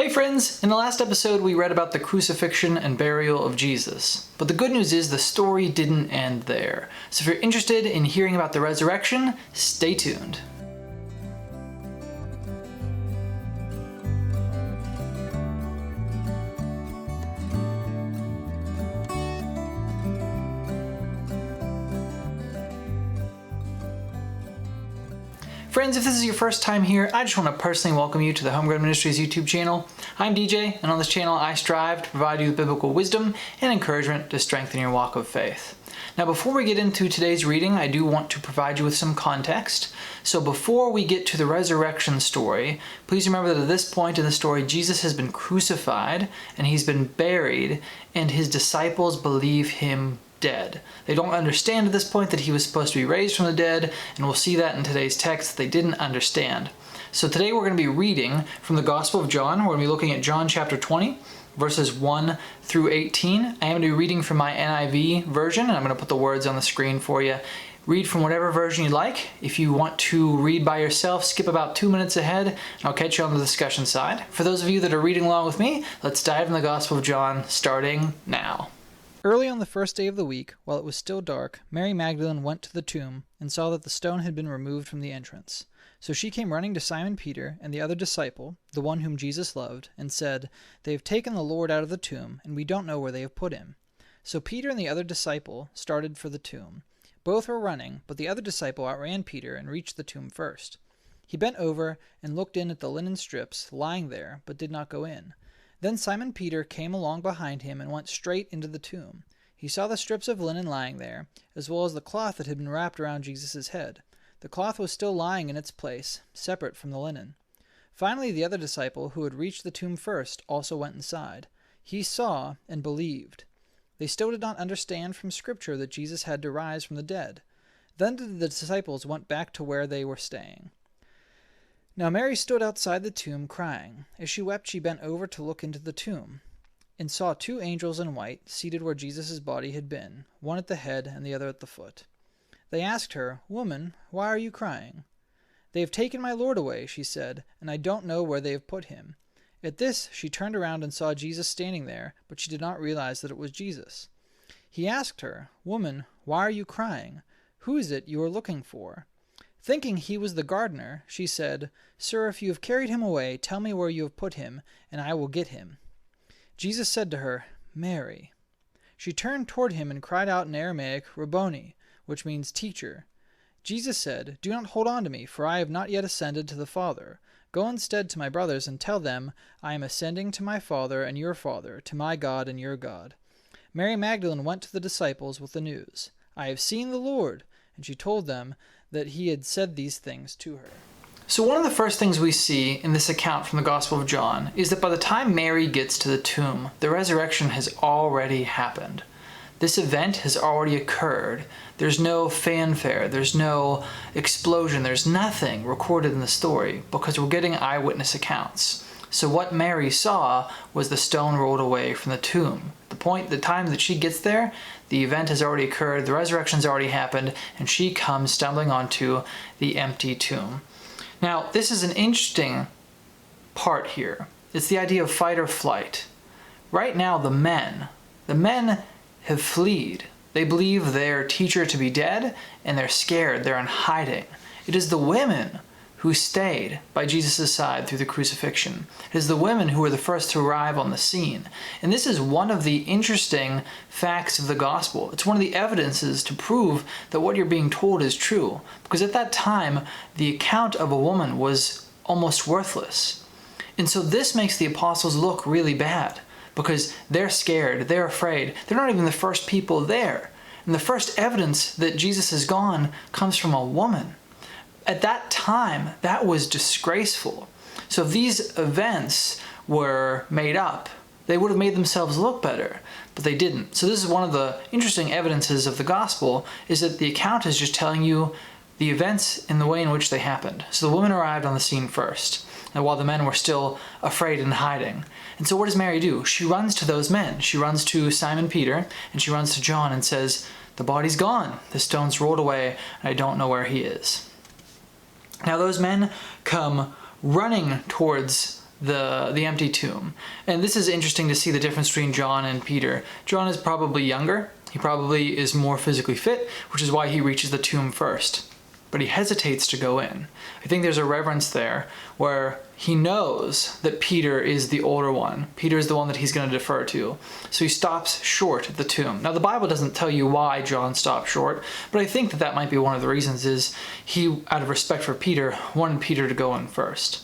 Hey friends! In the last episode we read about the crucifixion and burial of Jesus. But the good news is the story didn't end there. So if you're interested in hearing about the resurrection, stay tuned. Friends, if this is your first time here, I just want to personally welcome you to the HomeGrown Ministries YouTube channel. I'm DJ, and on this channel I strive to provide you with biblical wisdom and encouragement to strengthen your walk of faith. Now before we get into today's reading, I do want to provide you with some context. So before we get to the resurrection story, please remember that at this point in the story, Jesus has been crucified and he's been buried, and his disciples believe him dead. They don't understand at this point that he was supposed to be raised from the dead, and we'll see that in today's text they didn't understand. So today we're going to be reading from the Gospel of John. We're going to be looking at John chapter 20, verses 1 through 18. I am going to be reading from my NIV version, and I'm going to put the words on the screen for you. Read from whatever version you like. If you want to read by yourself, skip about 2 minutes ahead, and I'll catch you on the discussion side. For those of you that are reading along with me, let's dive in the Gospel of John, starting now. Early on the first day of the week, while it was still dark, Mary Magdalene went to the tomb and saw that the stone had been removed from the entrance. So she came running to Simon Peter and the other disciple, the one whom Jesus loved, and said, "They have taken the Lord out of the tomb, and we don't know where they have put him." So Peter and the other disciple started for the tomb. Both were running, but the other disciple outran Peter and reached the tomb first. He bent over and looked in at the linen strips lying there, but did not go in. Then Simon Peter came along behind him and went straight into the tomb. He saw the strips of linen lying there, as well as the cloth that had been wrapped around Jesus' head. The cloth was still lying in its place, separate from the linen. Finally, the other disciple, who had reached the tomb first, also went inside. He saw and believed. They still did not understand from Scripture that Jesus had to rise from the dead. Then the disciples went back to where they were staying. Now Mary stood outside the tomb crying. As she wept, she bent over to look into the tomb, and saw two angels in white seated where Jesus' body had been, one at the head and the other at the foot. They asked her, "Woman, why are you crying?" "They have taken my Lord away," she said, "and I don't know where they have put him." At this she turned around and saw Jesus standing there, but she did not realize that it was Jesus. He asked her, "Woman, why are you crying? Who is it you are looking for?" Thinking he was the gardener, she said, "Sir, if you have carried him away, tell me where you have put him, and I will get him." Jesus said to her, "Mary." She turned toward him and cried out in Aramaic, "Rabboni," which means teacher. Jesus said, "Do not hold on to me, for I have not yet ascended to the Father. Go instead to my brothers and tell them, I am ascending to my Father and your Father, to my God and your God." Mary Magdalene went to the disciples with the news, "I have seen the Lord," and she told them that he had said these things to her. So one of the first things we see in this account from the Gospel of John is that by the time Mary gets to the tomb, the resurrection has already happened. This event has already occurred. There's no fanfare, there's no explosion, there's nothing recorded in the story because we're getting eyewitness accounts. So what Mary saw was the stone rolled away from the tomb. The time that she gets there, the event has already occurred, the resurrection's already happened, and she comes stumbling onto the empty tomb. Now, this is an interesting part here. It's the idea of fight or flight. Right now, the men have fled. They believe their teacher to be dead, and they're scared, they're in hiding. It is the women who stayed by Jesus' side through the crucifixion. It is the women who were the first to arrive on the scene. And this is one of the interesting facts of the gospel. It's one of the evidences to prove that what you're being told is true. Because at that time, the account of a woman was almost worthless. And so this makes the apostles look really bad, because they're scared, they're afraid. They're not even the first people there. And the first evidence that Jesus is gone comes from a woman. At that time, that was disgraceful. So if these events were made up, they would have made themselves look better, but they didn't. So this is one of the interesting evidences of the gospel, is that the account is just telling you the events in the way in which they happened. So the women arrived on the scene first, and while the men were still afraid and hiding. And so what does Mary do? She runs to those men. She runs to Simon Peter, and she runs to John and says, "The body's gone. The stone's rolled away, and I don't know where he is." Now those men come running towards the empty tomb. And this is interesting to see the difference between John and Peter. John is probably younger. He probably is more physically fit, which is why he reaches the tomb first. But he hesitates to go in. I think there's a reverence there where he knows that Peter is the older one. Peter is the one that he's going to defer to. So he stops short at the tomb. Now the Bible doesn't tell you why John stopped short, but I think that that might be one of the reasons is he, out of respect for Peter, wanted Peter to go in first.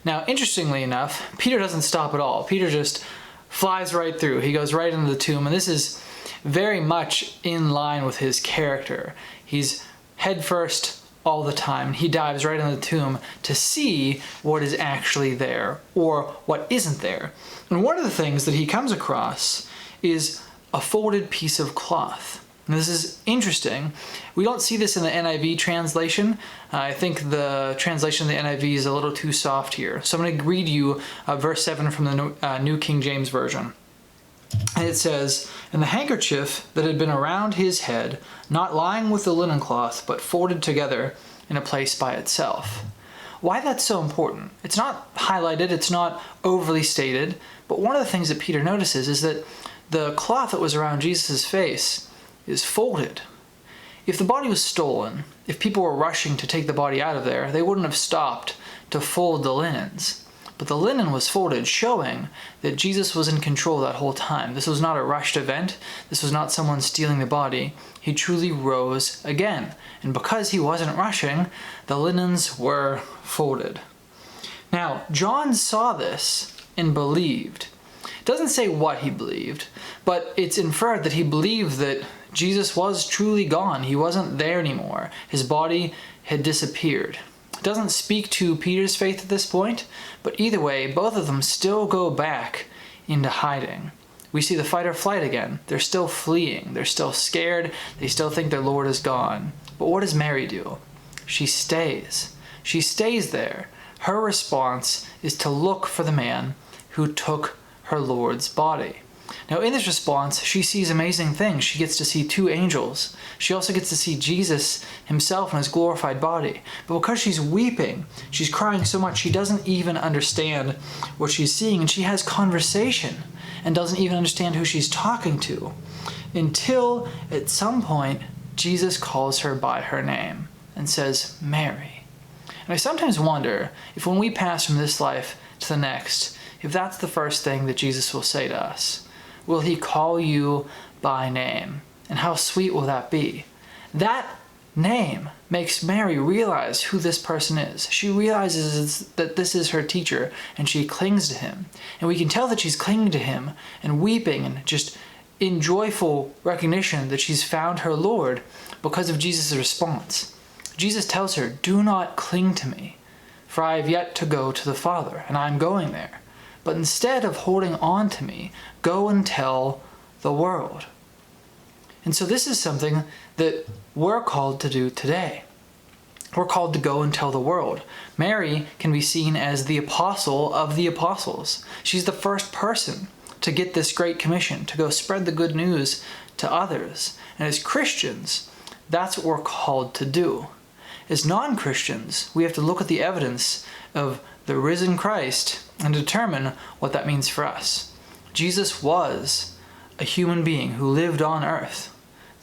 Now interestingly enough, Peter doesn't stop at all. Peter just flies right through. He goes right into the tomb, and this is very much in line with his character. He's head first all the time. He dives right in the tomb to see what is actually there or what isn't there. And one of the things that he comes across is a folded piece of cloth. And this is interesting. We don't see this in the NIV translation. I think the translation of the NIV is a little too soft here. So I'm going to read you verse 7 from the New King James Version. And it says, "And the handkerchief that had been around his head, not lying with the linen cloth, but folded together in a place by itself." Why that's so important? It's not highlighted, it's not overly stated, but one of the things that Peter notices is that the cloth that was around Jesus' face is folded. If the body was stolen, if people were rushing to take the body out of there, they wouldn't have stopped to fold the linens. But the linen was folded, showing that Jesus was in control that whole time. This was not a rushed event. This was not someone stealing the body. He truly rose again. And because he wasn't rushing, the linens were folded. Now, John saw this and believed. It doesn't say what he believed, but it's inferred that he believed that Jesus was truly gone. He wasn't there anymore. His body had disappeared. It doesn't speak to Peter's faith at this point, but either way, both of them still go back into hiding. We see the fight or flight again. They're still fleeing. They're still scared. They still think their Lord is gone. But what does Mary do? She stays. She stays there. Her response is to look for the man who took her Lord's body. Now in this response, she sees amazing things. She gets to see two angels. She also gets to see Jesus himself in his glorified body. But because she's weeping, she's crying so much, she doesn't even understand what she's seeing. And she has conversation and doesn't even understand who she's talking to. Until at some point, Jesus calls her by her name and says, "Mary." And I sometimes wonder if when we pass from this life to the next, if that's the first thing that Jesus will say to us. Will he call you by name? And how sweet will that be? That name makes Mary realize who this person is. She realizes that this is her teacher, and she clings to him. And we can tell that she's clinging to him and weeping and just in joyful recognition that she's found her Lord because of Jesus' response. Jesus tells her, "Do not cling to me, for I have yet to go to the Father, and I am going there. But instead of holding on to me, go and tell the world." And so this is something that we're called to do today. We're called to go and tell the world. Mary can be seen as the apostle of the apostles. She's the first person to get this great commission, to go spread the good news to others. And as Christians, that's what we're called to do. As non-Christians, we have to look at the evidence of the risen Christ and determine what that means for us. Jesus was a human being who lived on earth.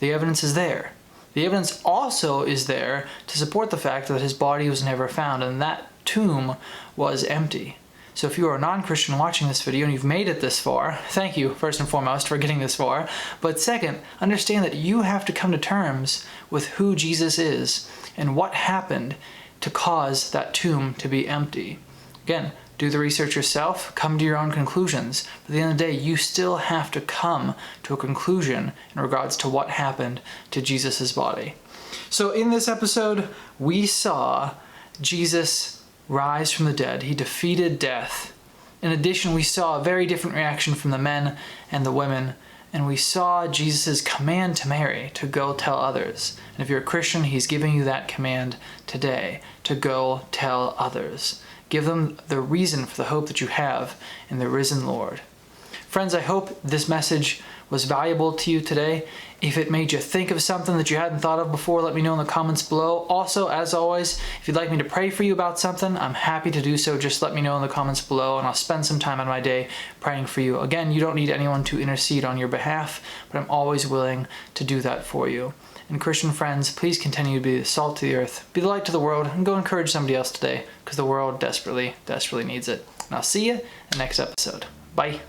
The evidence is there. The evidence also is there to support the fact that his body was never found and that tomb was empty. So if you are a non-Christian watching this video and you've made it this far, thank you first and foremost for getting this far. But second, understand that you have to come to terms with who Jesus is and what happened to cause that tomb to be empty. Again, do the research yourself, come to your own conclusions. But at the end of the day, you still have to come to a conclusion in regards to what happened to Jesus' body. So in this episode, we saw Jesus rise from the dead. He defeated death. In addition, we saw a very different reaction from the men and the women. And we saw Jesus' command to Mary to go tell others. And if you're a Christian, he's giving you that command today to go tell others. Give them the reason for the hope that you have in the risen Lord. Friends, I hope this message was valuable to you today. If it made you think of something that you hadn't thought of before, let me know in the comments below. Also, as always, if you'd like me to pray for you about something, I'm happy to do so. Just let me know in the comments below, and I'll spend some time out of my day praying for you. Again, you don't need anyone to intercede on your behalf, but I'm always willing to do that for you. And Christian friends, please continue to be the salt to the earth, be the light to the world, and go encourage somebody else today, because the world desperately, desperately needs it. And I'll see you in the next episode. Bye.